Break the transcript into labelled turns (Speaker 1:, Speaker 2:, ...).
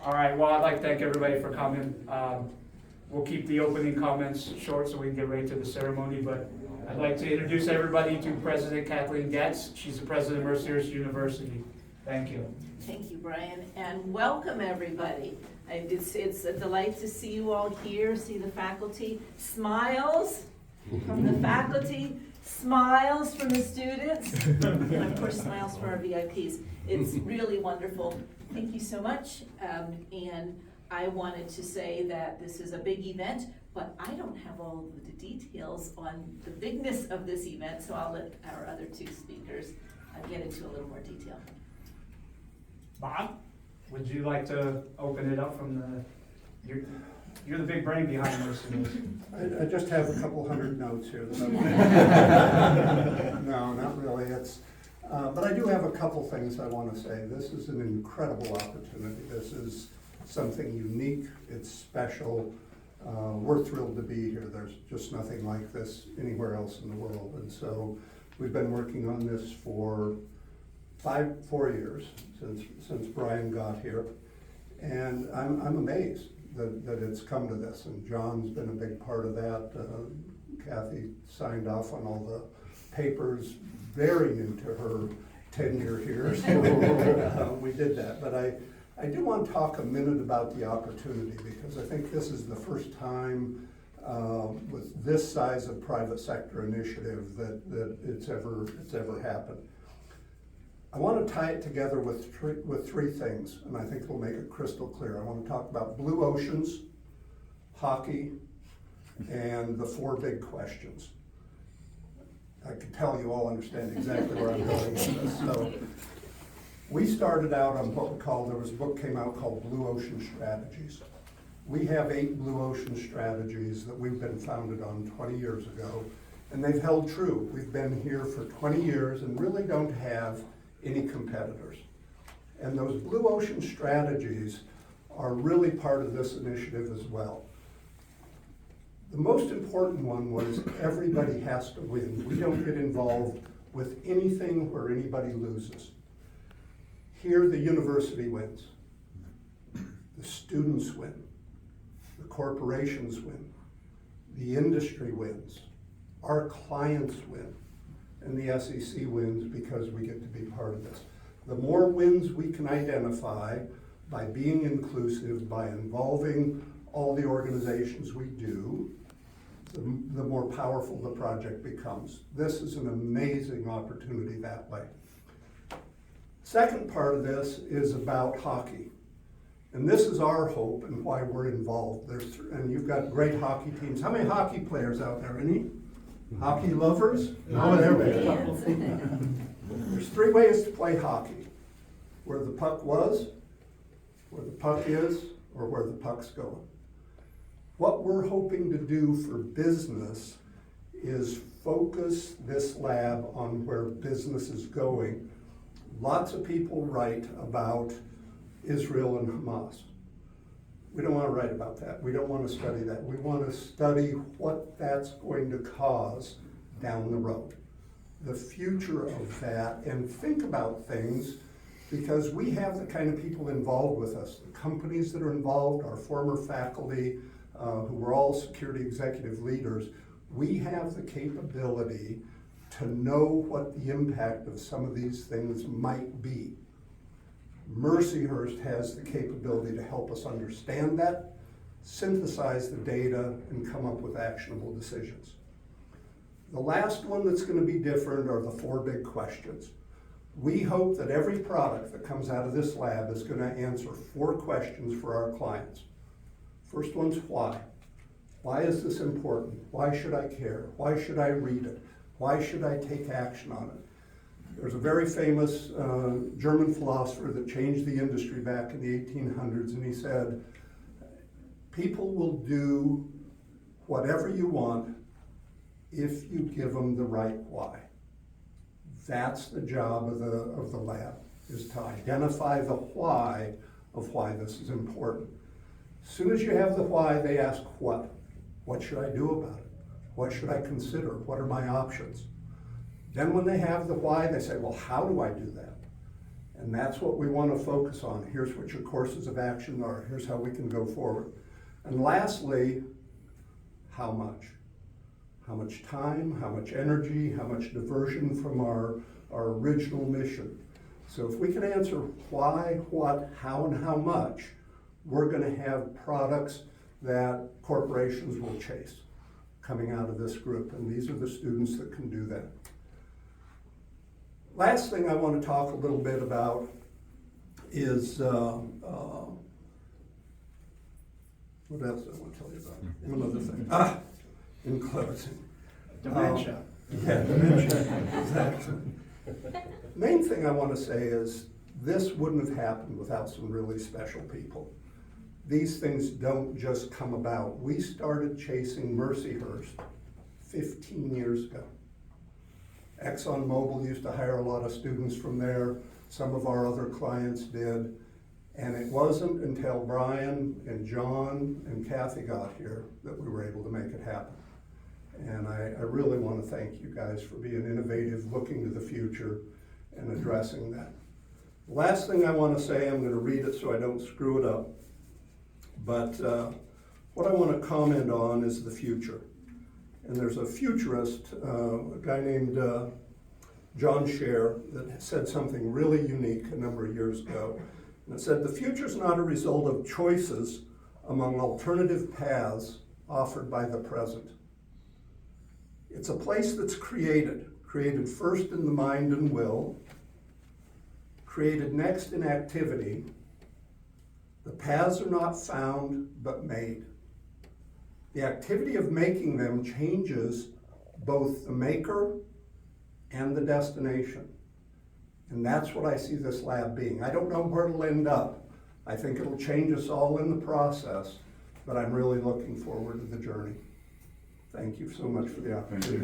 Speaker 1: All right, well, I'd like to thank everybody for coming. We'll keep the opening comments short so we can get right to the ceremony, but I'd like to introduce everybody to President Kathleen Getz. She's the president of Mercyhurst University. Thank you.
Speaker 2: Thank you, Brian, and welcome everybody. It's a delight to see you all here, see the faculty. Smiles from the faculty, smiles from the students, and of course smiles for our VIPs. It's really wonderful. Thank you so much. And I wanted to say that this is a big event, but I don't have all of the details on the bigness of this event, so I'll let our other two speakers get into a little more detail.
Speaker 1: Bob, would you like to open it up from the, you're the big brain behind Mercyhurst.
Speaker 3: I just have a couple hundred notes here that no, not really. But I do have a couple things I want to say. This is an incredible opportunity. This is something unique. It's special. We're thrilled to be here. There's just nothing like this anywhere else in the world. And so we've been working on this for 4 years since Brian got here. And I'm amazed that it's come to this. And John's been a big part of that. Kathy signed off on all the papers, very new to her tenure here, so we did that. But I do want to talk a minute about the opportunity, because I think this is the first time with this size of private sector initiative that it's ever happened. I want to tie it together with three things, and I think it'll make it crystal clear. I want to talk about blue oceans, hockey, and the 4 big questions. I can tell you all understand exactly where I'm going with this. So we started out on what we call, there was a book came out called Blue Ocean Strategies. We have 8 blue ocean strategies that we've been founded on 20 years ago, and they've held true. We've been here for 20 years and really don't have any competitors. And those blue ocean strategies are really part of this initiative as well. The most important one was everybody has to win. We don't get involved with anything where anybody loses. Here the university wins, the students win, the corporations win, the industry wins, our clients win, and the SEC wins because we get to be part of this. The more wins we can identify by being inclusive, by involving all the organizations we do, the more powerful the project becomes. This is an amazing opportunity that way. Second part of this is about hockey. And this is our hope and why we're involved. And you've got great hockey teams. How many hockey players out there? Any? Hockey lovers? No, there we go. There's 3 ways to play hockey. Where the puck was, where the puck is, or where the puck's going. What we're hoping to do for business is focus this lab on where business is going. Lots of people write about Israel and Hamas. We don't want to write about that. We don't want to study that. We want to study what that's going to cause down the road. The future of that, and think about things, because we have the kind of people involved with us, the companies that are involved, our former faculty, who were all security executive leaders. We have the capability to know what the impact of some of these things might be. Mercyhurst has the capability to help us understand that, synthesize the data, and come up with actionable decisions. The last one that's going to be different are the 4 big questions. We hope that every product that comes out of this lab is going to answer 4 questions for our clients. First one's why. Why is this important? Why should I care? Why should I read it? Why should I take action on it? There's a very famous German philosopher that changed the industry back in the 1800s, and he said, people will do whatever you want if you give them the right why. That's the job of the lab, is to identify the why of why this is important. As soon as you have the why, they ask what. What should I do about it? What should I consider? What are my options? Then when they have the why, they say, well, how do I do that? And that's what we want to focus on. Here's what your courses of action are. Here's how we can go forward. And lastly, how much? How much time, how much energy, how much diversion from our original mission. So if we can answer why, what, how, and how much, we're going to have products that corporations will chase coming out of this group. And these are the students that can do that. Last thing I want to talk a little bit about is, what else do I want to tell you about? One other thing. In closing.
Speaker 1: Dementia.
Speaker 3: Yeah, dementia, exactly. Main thing I want to say is this wouldn't have happened without some really special people. These things don't just come about. We started chasing Mercyhurst 15 years ago. ExxonMobil used to hire a lot of students from there. Some of our other clients did. And it wasn't until Brian and John and Kathy got here that we were able to make it happen. And I really want to thank you guys for being innovative, looking to the future, and addressing that. Last thing I want to say, I'm going to read it so I don't screw it up. But what I want to comment on is the future. And there's a futurist, a guy named John Scher, that said something really unique a number of years ago. And it said, the future is not a result of choices among alternative paths offered by the present. It's a place that's created first in the mind and will, created next in activity. The paths are not found, but made. The activity of making them changes both the maker and the destination. And that's what I see this lab being. I don't know where it'll end up. I think it'll change us all in the process, but I'm really looking forward to the journey. Thank you so much for the opportunity.